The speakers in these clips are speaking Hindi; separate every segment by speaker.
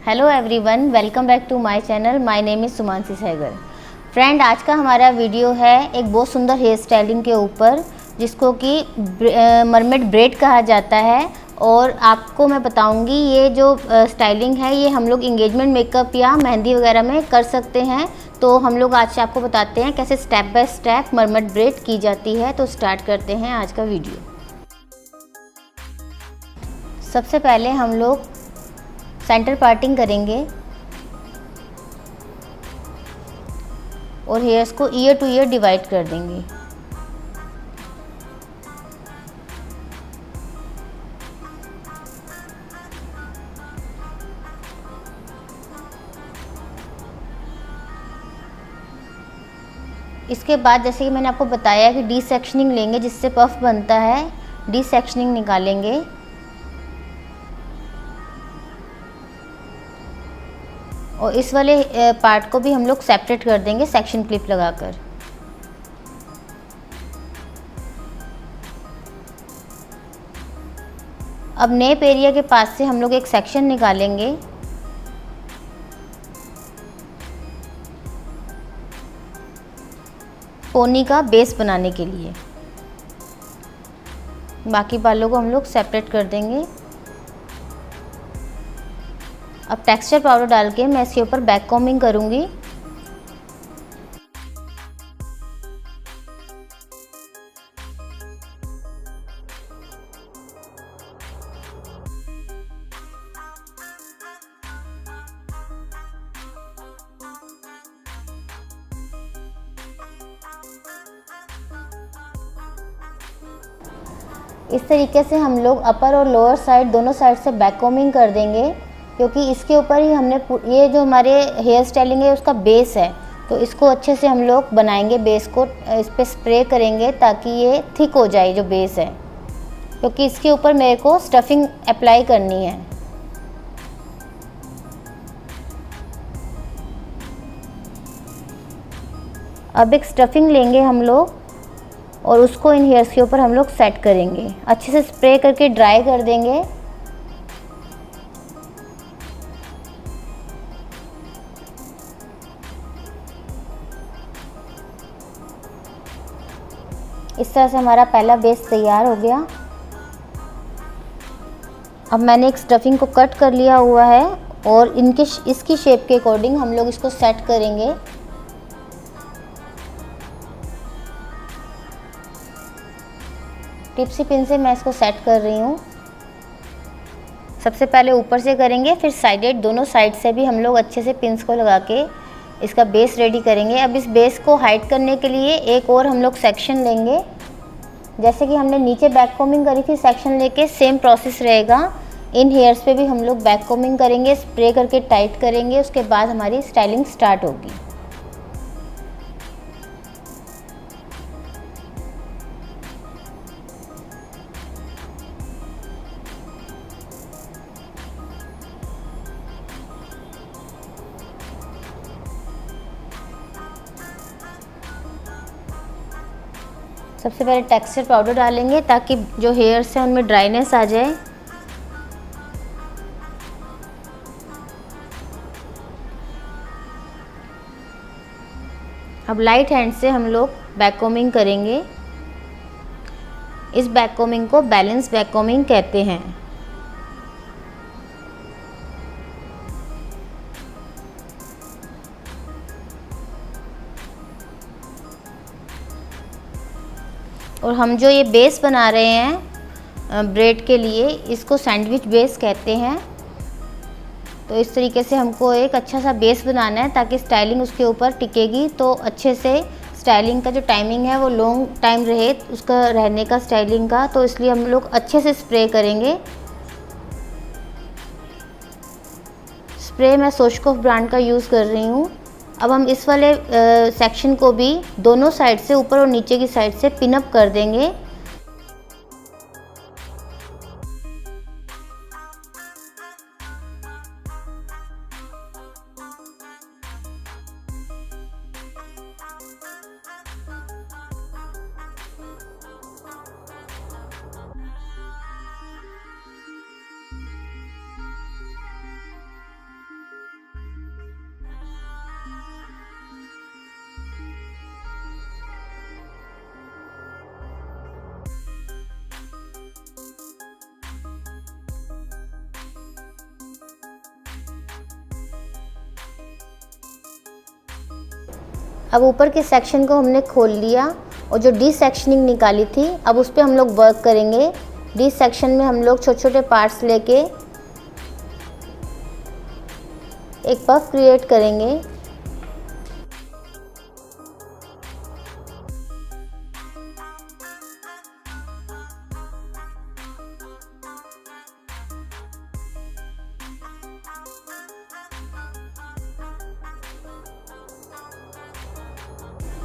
Speaker 1: Hello everyone, welcome back to my channel. My name is Sumanasi Sehgal. Friend, आज का हमारा वीडियो है एक बहुत सुंदर हेयर स्टाइलिंग के ऊपर, जिसको कि मरमेड ब्रेड कहा जाता है। और आपको मैं बताऊंगी ये जो स्टाइलिंग है ये हम लोग इंगेजमेंट मेकअप या मेहंदी वगैरह में कर सकते हैं। तो हम लोग आज आपको बताते हैं कैसे step by step mermaid bread की जाती है। तो स्टार्ट करते हैं आज का वीडियो। सबसे पहले हम लोग सेंटर पार्टिंग करेंगे और हेयर्स को ईयर टू ईयर डिवाइड कर देंगे। इसके बाद जैसे कि मैंने आपको बताया कि डी सेक्शनिंग लेंगे, जिससे पफ बनता है। डी सेक्शनिंग निकालेंगे और इस वाले पार्ट को भी हम लोग सेपरेट कर देंगे सेक्शन क्लिप लगाकर। अब नेप एरिया के पास से हम लोग एक सेक्शन निकालेंगे पोनी का बेस बनाने के लिए। बाकी बालों को हम लोग सेपरेट कर देंगे। अब टेक्सचर पाउडर डाल के मैं इसके ऊपर बैक कॉम्बिंग करूँगी। इस तरीके से हम लोग अपर और लोअर साइड दोनों साइड से बैक कॉम्बिंग कर देंगे, क्योंकि इसके ऊपर ही हमने ये जो हमारे हेयर स्टाइलिंग है उसका बेस है, तो इसको अच्छे से हम लोग बनाएंगे। बेस को इस पर स्प्रे करेंगे ताकि ये थिक हो जाए जो बेस है, क्योंकि इसके ऊपर मेरे को स्टफिंग अप्लाई करनी है। अब एक स्टफिंग लेंगे हम लोग और उसको इन हेयर्स के ऊपर हम लोग सेट करेंगे। अच्छे से स्प्रे करके ड्राई कर देंगे। इस तरह से हमारा पहला बेस तैयार हो गया। अब मैंने एक स्टफिंग को कट कर लिया हुआ है और इसकी शेप के अकॉर्डिंग हम लोग इसको सेट करेंगे। टिप्सी पिन से मैं इसको सेट कर रही हूँ। सबसे पहले ऊपर से करेंगे, फिर साइडेड दोनों साइड से भी हम लोग अच्छे से पिन्स को लगा के इसका बेस रेडी करेंगे। अब इस बेस को हाइड करने के लिए एक और हम लोग सेक्शन लेंगे। जैसे कि हमने नीचे बैक कॉम्बिंग करी थी, सेक्शन लेके सेम प्रोसेस रहेगा। इन हेयर्स पे भी हम लोग बैक कॉम्बिंग करेंगे, स्प्रे करके टाइट करेंगे। उसके बाद हमारी स्टाइलिंग स्टार्ट होगी। सबसे पहले टेक्सचर पाउडर डालेंगे ताकि जो हेयर्स हैं उनमें ड्राइनेस आ जाए। अब लाइट हैंड से हम लोग बैक कॉम्बिंग करेंगे। इस बैक कॉम्बिंग को बैलेंस बैक कॉम्बिंग कहते हैं। और हम जो ये बेस बना रहे हैं ब्रेड के लिए, इसको सैंडविच बेस कहते हैं। तो इस तरीके से हमको एक अच्छा सा बेस बनाना है ताकि स्टाइलिंग उसके ऊपर टिकेगी, तो अच्छे से स्टाइलिंग का जो टाइमिंग है वो लॉन्ग टाइम रहे उसका रहने का स्टाइलिंग का। तो इसलिए हम लोग अच्छे से स्प्रे करेंगे। स्प्रे मैं सोशकोफ ब्रांड का यूज़ कर रही हूँ। अब हम इस वाले सेक्शन को भी दोनों साइड से, ऊपर और नीचे की साइड से पिन अप कर देंगे। अब ऊपर के सेक्शन को हमने खोल लिया और जो डी सेक्शनिंग निकाली थी अब उस पर हम लोग वर्क करेंगे। डी सेक्शन में हम लोग छोटे छोटे पार्ट्स लेके एक पफ क्रिएट करेंगे।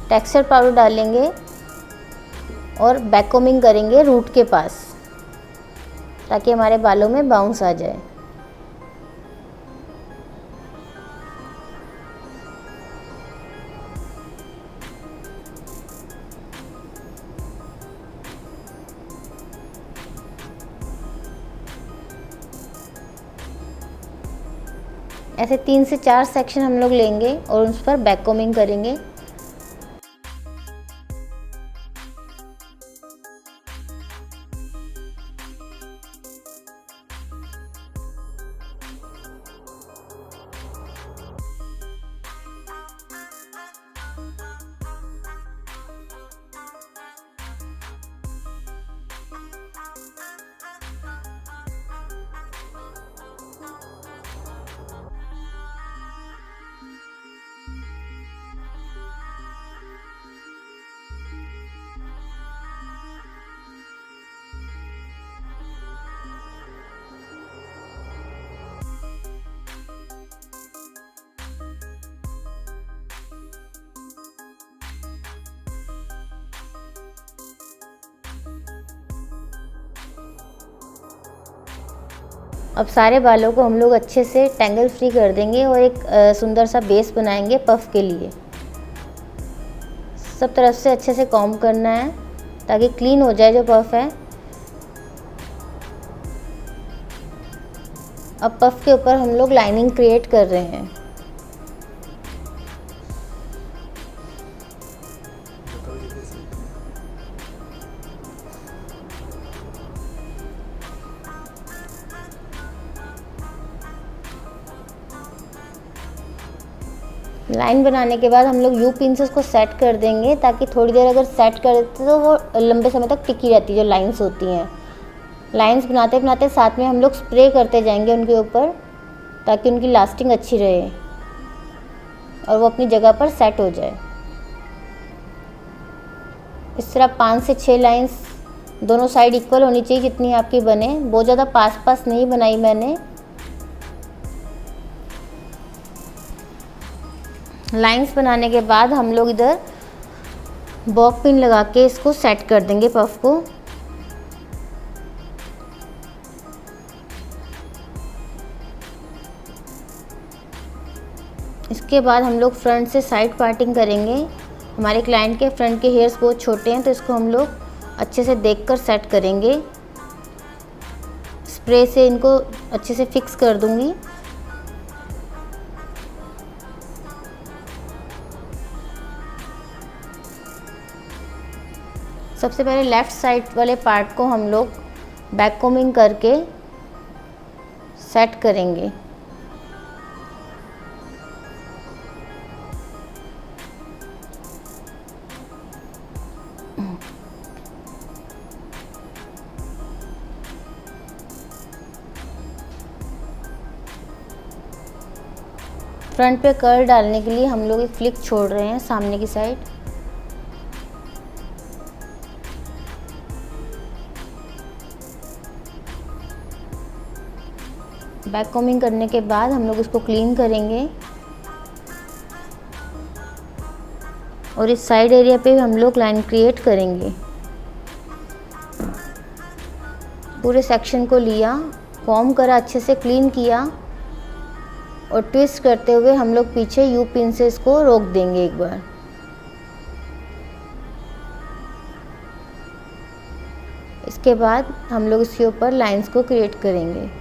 Speaker 1: टेक्सचर पाउडर डालेंगे और बैक कोमिंग करेंगे रूट के पास ताकि हमारे बालों में बाउंस आ जाए। ऐसे 3 से 4 सेक्शन हम लोग लेंगे और उस पर बैक कोमिंग करेंगे। अब सारे बालों को हम लोग अच्छे से टैंगल फ्री कर देंगे और एक सुंदर सा बेस बनाएंगे पफ के लिए। सब तरफ से अच्छे से कॉम्ब करना है ताकि क्लीन हो जाए जो पफ है। अब पफ के ऊपर हम लोग लाइनिंग क्रिएट कर रहे हैं। लाइन बनाने के बाद हम लोग यू पिन से उसको सेट कर देंगे ताकि थोड़ी देर अगर सेट कर देते तो वो लंबे समय तक टिकी रहती है जो लाइंस होती हैं। लाइंस बनाते बनाते साथ में हम लोग स्प्रे करते जाएंगे उनके ऊपर ताकि उनकी लास्टिंग अच्छी रहे और वो अपनी जगह पर सेट हो जाए। इस तरह 5 से 6 लाइंस दोनों साइड इक्वल होनी चाहिए जितनी आपकी बने। बहुत ज़्यादा पास पास नहीं बनाई मैंने। लाइंस बनाने के बाद हम लोग इधर बॉब पिन लगा के इसको सेट कर देंगे पफ को। इसके बाद हम लोग फ्रंट से साइड पार्टिंग करेंगे। हमारे क्लाइंट के फ्रंट के हेयर्स बहुत छोटे हैं तो इसको हम लोग अच्छे से देखकर सेट करेंगे। स्प्रे से इनको अच्छे से फिक्स कर दूंगी। सबसे पहले लेफ़्ट साइड वाले पार्ट को हम लोग बैक कोमिंग करके सेट करेंगे। फ्रंट पे कर्ल डालने के लिए हम लोग एक फ्लिक छोड़ रहे हैं सामने की साइड। बैक कोमिंग करने के बाद हम लोग इसको क्लीन करेंगे और इस साइड एरिया पे हम लोग लाइन क्रिएट करेंगे। पूरे सेक्शन को लिया, कॉम्ब करा, अच्छे से क्लीन किया और ट्विस्ट करते हुए हम लोग पीछे यू पिन से इसको रोक देंगे एक बार। इसके बाद हम लोग इसके ऊपर लाइंस को क्रिएट करेंगे।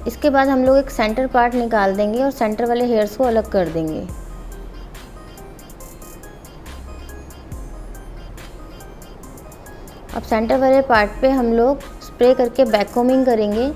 Speaker 1: इसके बाद हम लोग एक सेंटर पार्ट निकाल देंगे और सेंटर वाले हेयर्स को अलग कर देंगे। अब सेंटर वाले पार्ट पे हम लोग स्प्रे करके बैक कोमिंग करेंगे।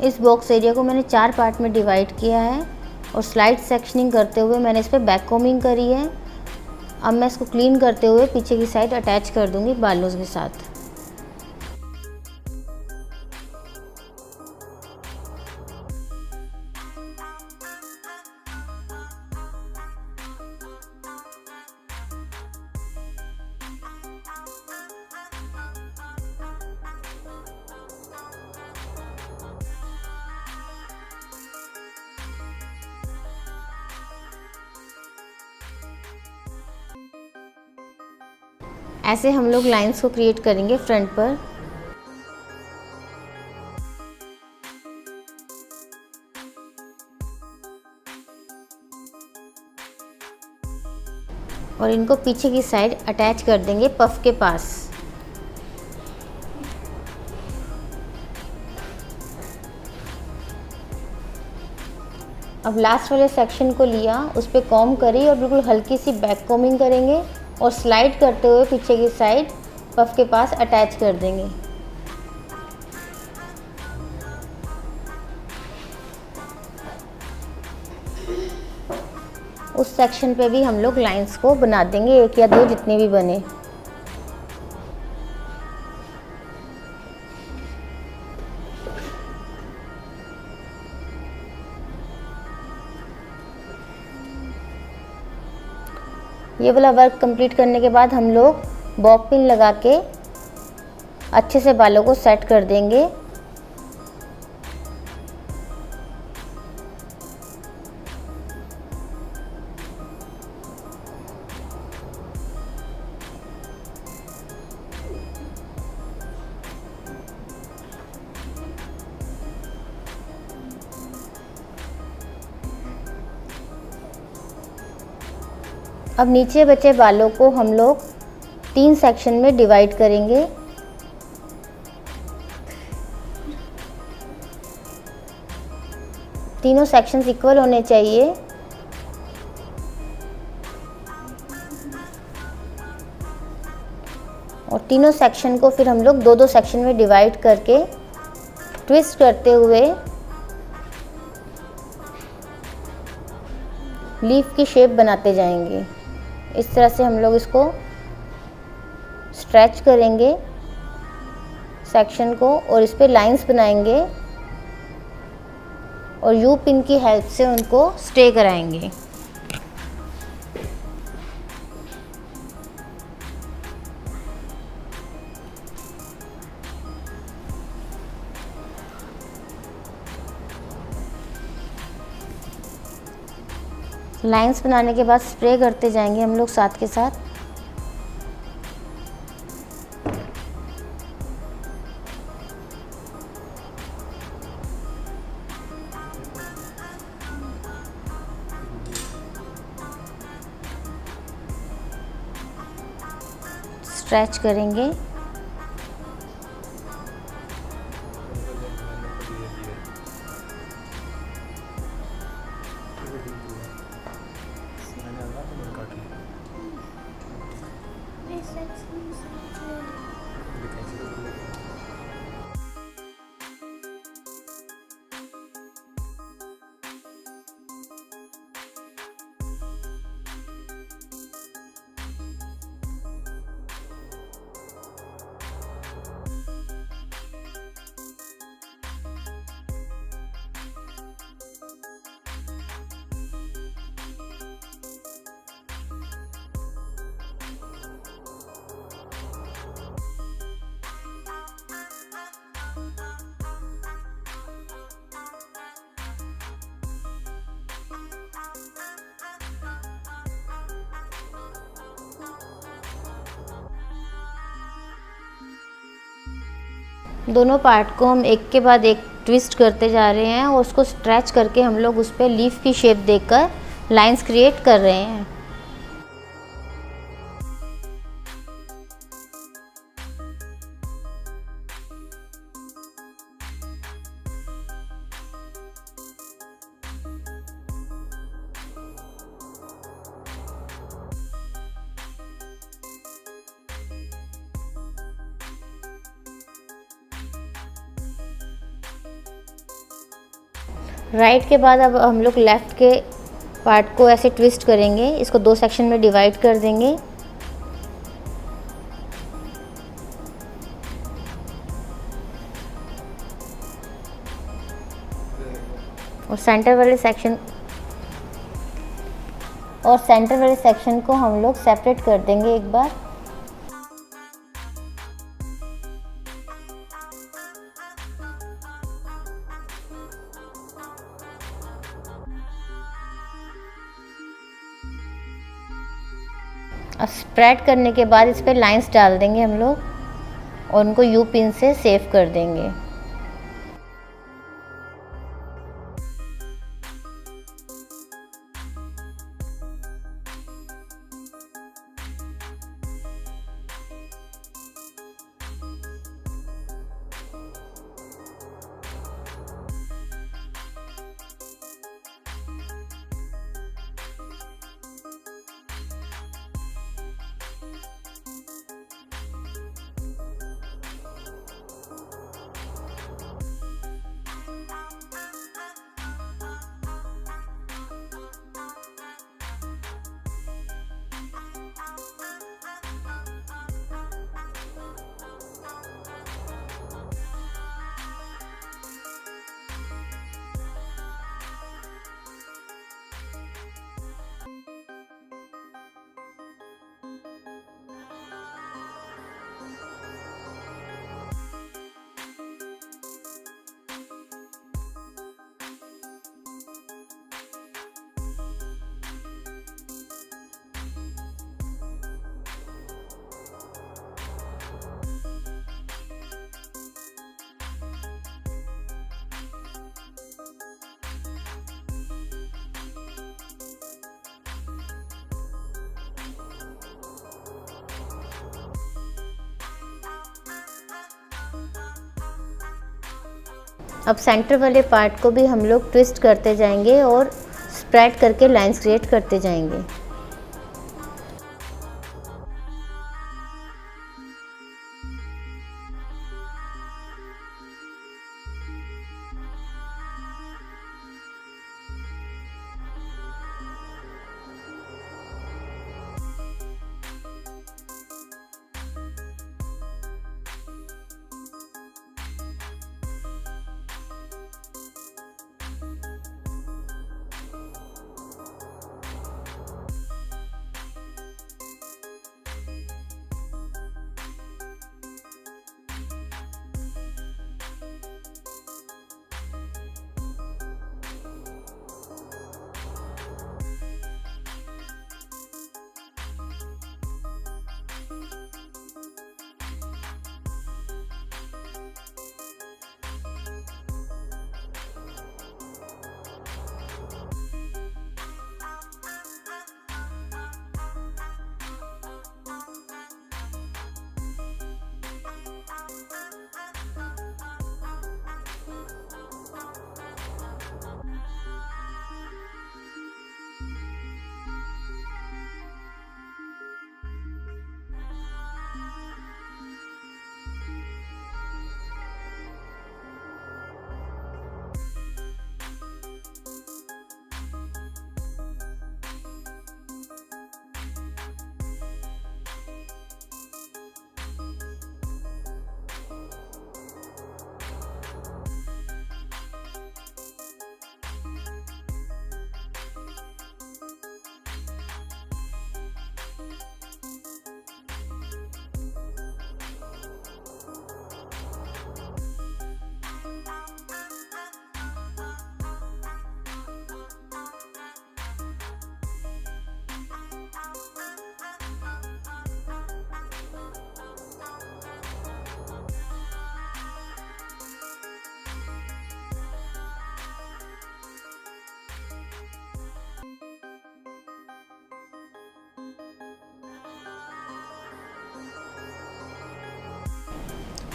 Speaker 1: इस बॉक्स एरिया को मैंने 4 पार्ट में डिवाइड किया है और स्लाइड सेक्शनिंग करते हुए मैंने इस पर बैक कोमिंग करी है। अब मैं इसको क्लीन करते हुए पीछे की साइड अटैच कर दूंगी बालों के साथ। ऐसे हम लोग लाइंस को क्रिएट करेंगे फ्रंट पर। और इनको पीछे की साइड अटैच कर देंगे पफ के पास। अब लास्ट वाले सेक्शन को लिया, उस पर कॉम्ब करी और बिल्कुल हल्की सी बैक कॉम्बिंग करेंगे और स्लाइड करते हुए पीछे की साइड पफ के पास अटैच कर देंगे। उस सेक्शन पे भी हम लोग लाइंस को बना देंगे, 1 या 2 जितने भी बने। ये वाला वर्क कंप्लीट करने के बाद हम लोग बॉब पिन लगा के अच्छे से बालों को सेट कर देंगे। अब नीचे बचे बालों को हम लोग 3 सेक्शन में डिवाइड करेंगे। तीनों सेक्शंस इक्वल होने चाहिए। और तीनों सेक्शन को फिर हम लोग 2-2 सेक्शन में डिवाइड करके ट्विस्ट करते हुए लीफ की शेप बनाते जाएंगे। इस तरह से हम लोग इसको स्ट्रेच करेंगे सेक्शन को और इस पे लाइंस बनाएंगे और यू पिन की हेल्प से उनको स्टे कराएंगे। लाइंस बनाने के बाद स्प्रे करते जाएंगे हम लोग साथ के साथ। स्ट्रेच करेंगे। दोनों पार्ट को हम एक के बाद एक ट्विस्ट करते जा रहे हैं और उसको स्ट्रेच करके हम लोग उस पर लीफ की शेप देकर लाइंस क्रिएट कर रहे हैं। राइट के बाद अब हम लोग लेफ़्ट के पार्ट को ऐसे ट्विस्ट करेंगे, इसको 2 सेक्शन में डिवाइड कर देंगे और सेंटर वाले सेक्शन को हम लोग सेपरेट कर देंगे एक बार। अब स्प्रेड करने के बाद इस पर लाइंस डाल देंगे हम लोग और उनको यू पिन से सेव कर देंगे। अब सेंटर वाले पार्ट को भी हम लोग ट्विस्ट करते जाएंगे और स्प्रेड करके लाइंस क्रिएट करते जाएंगे।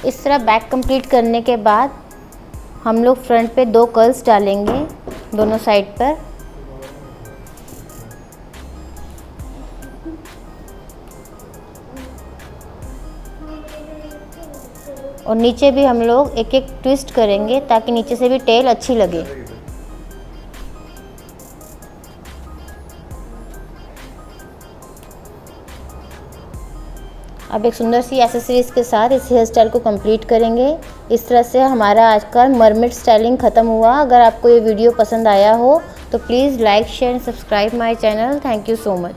Speaker 1: इस तरह बैक कंप्लीट करने के बाद हम लोग फ्रंट पे 2 कर्ल्स डालेंगे दोनों साइड पर। और नीचे भी हम लोग एक एक ट्विस्ट करेंगे ताकि नीचे से भी टेल अच्छी लगे। अब एक सुंदर सी एक्सेसरीज़ के साथ इस हेयर स्टाइल को कंप्लीट करेंगे। इस तरह से हमारा आज का मरमेड स्टाइलिंग ख़त्म हुआ। अगर आपको ये वीडियो पसंद आया हो तो please like share and subscribe my channel. Thank you so much.